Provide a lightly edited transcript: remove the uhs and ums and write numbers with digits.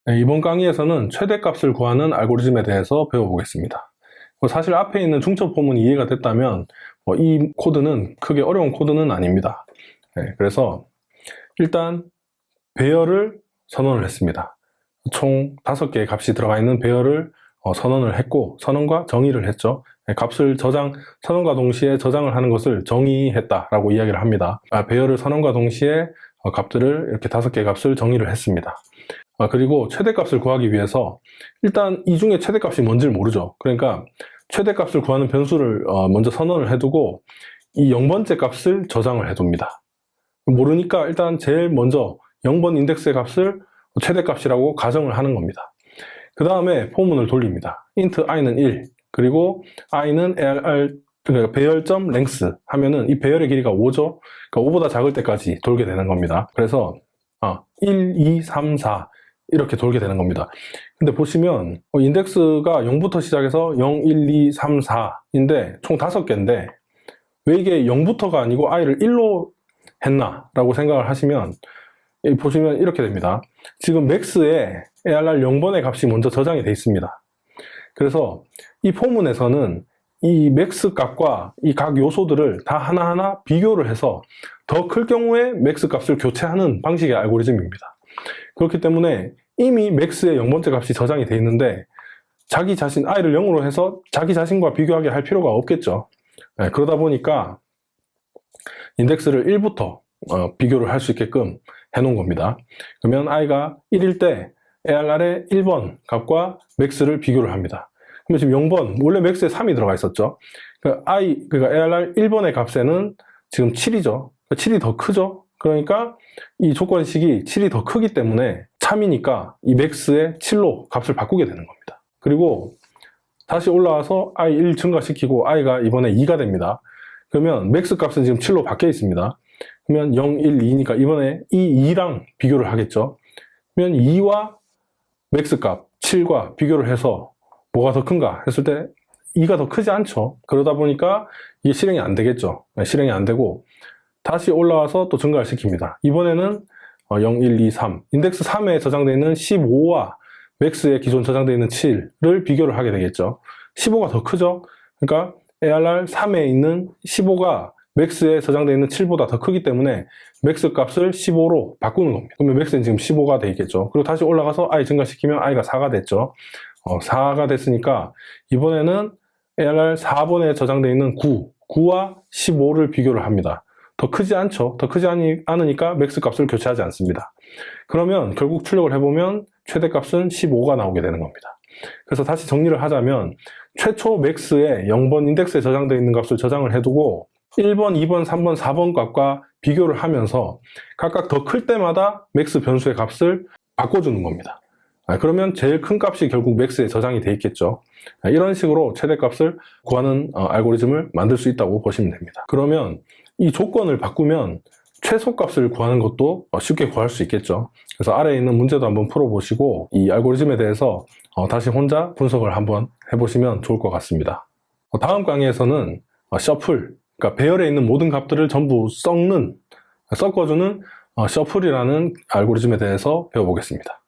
네, 이번 강의에서는 최대값을 구하는 알고리즘에 대해서 배워보겠습니다. 사실 앞에 있는 중첩 포문이 이해가 됐다면 이 코드는 크게 어려운 코드는 아닙니다. 네, 그래서 일단 배열을 선언을 했습니다. 총 5개의 값이 들어가 있는 배열을 선언을 했고, 선언과 정의를 했죠. 네, 값을 선언과 동시에 저장을 하는 것을 정의했다라고 이야기를 합니다. 배열을 선언과 동시에 값들을 이렇게 5개의 값을 정의를 했습니다. 그리고 최대값을 구하기 위해서 일단 이 중에 최대값이 뭔지를 모르죠. 그러니까 최대값을 구하는 변수를 먼저 선언을 해두고 이 0번째 값을 저장을 해둡니다. 모르니까 일단 제일 먼저 0번 인덱스의 값을 최대값이라고 가정을 하는 겁니다. 그 다음에 포문을 돌립니다. int i는 1, 그리고 i는 그러니까 배열점 length 하면은 이 배열의 길이가 5죠. 그러니까 5보다 작을 때까지 돌게 되는 겁니다. 그래서 1, 2, 3, 4 이렇게 돌게 되는 겁니다. 근데 보시면 인덱스가 0부터 시작해서 0, 1, 2, 3, 4인데 총 5개인데 왜 이게 0부터가 아니고 i를 1로 했나 라고 생각을 하시면 보시면 이렇게 됩니다. 지금 max에 ARR 0번의 값이 먼저 저장이 되어 있습니다. 그래서 이 포문에서는 이 max 값과 이 각 요소들을 다 하나하나 비교를 해서 더 클 경우에 max 값을 교체하는 방식의 알고리즘입니다. 그렇기 때문에 이미 max의 0번째 값이 저장이 되어 있는데 자기 자신, i를 0으로 해서 자기 자신과 비교하게 할 필요가 없겠죠. 네, 그러다 보니까 인덱스를 1부터 비교를 할 수 있게끔 해놓은 겁니다. 그러면 i가 1일 때 ARR의 1번 값과 max를 비교를 합니다. 그러면 지금 0번, 원래 max에 3이 들어가 있었죠. 그러니까 ARR 1번의 값에는 지금 7이죠. 7이 더 크죠. 그러니까 이 조건식이 7이 더 크기 때문에 참이니까 이 max의 7로 값을 바꾸게 되는 겁니다. 그리고 다시 올라와서 i 1 증가시키고 i가 이번에 2가 됩니다. 그러면 max 값은 지금 7로 바뀌어 있습니다. 그러면 0, 1, 2니까 이번에 이 2랑 비교를 하겠죠. 그러면 2와 max 값 7과 비교를 해서 뭐가 더 큰가 했을 때 2가 더 크지 않죠. 그러다 보니까 이게 실행이 안 되겠죠. 실행이 안 되고 다시 올라와서 또 증가를 시킵니다. 이번에는 0, 1, 2, 3 인덱스 3에 저장되어 있는 15와 max에 기존 저장되어 있는 7을 비교를 하게 되겠죠. 15가 더 크죠. 그러니까 ARR 3에 있는 15가 max에 저장되어 있는 7보다 더 크기 때문에 max 값을 15로 바꾸는 겁니다. 그러면 max는 지금 15가 돼 있겠죠. 그리고 다시 올라가서 i 증가시키면 i가 4가 됐죠. 4가 됐으니까 이번에는 ARR 4번에 저장되어 있는 9와 15를 비교를 합니다. 더 크지 않죠. 더 크지 않으니까 max 값을 교체하지 않습니다. 그러면 결국 출력을 해보면 최대값은 15가 나오게 되는 겁니다. 그래서 다시 정리를 하자면 최초 max에 0번 인덱스에 저장되어 있는 값을 저장을 해두고 1번, 2번, 3번, 4번 값과 비교를 하면서 각각 더 클 때마다 max 변수의 값을 바꿔주는 겁니다. 그러면 제일 큰 값이 결국 max에 저장이 돼 있겠죠. 이런 식으로 최대값을 구하는 알고리즘을 만들 수 있다고 보시면 됩니다. 그러면 이 조건을 바꾸면 최소값을 구하는 것도 쉽게 구할 수 있겠죠. 그래서 아래에 있는 문제도 한번 풀어보시고 이 알고리즘에 대해서 다시 혼자 분석을 한번 해보시면 좋을 것 같습니다. 다음 강의에서는 셔플, 그러니까 배열에 있는 모든 값들을 전부 섞어주는 셔플이라는 알고리즘에 대해서 배워보겠습니다.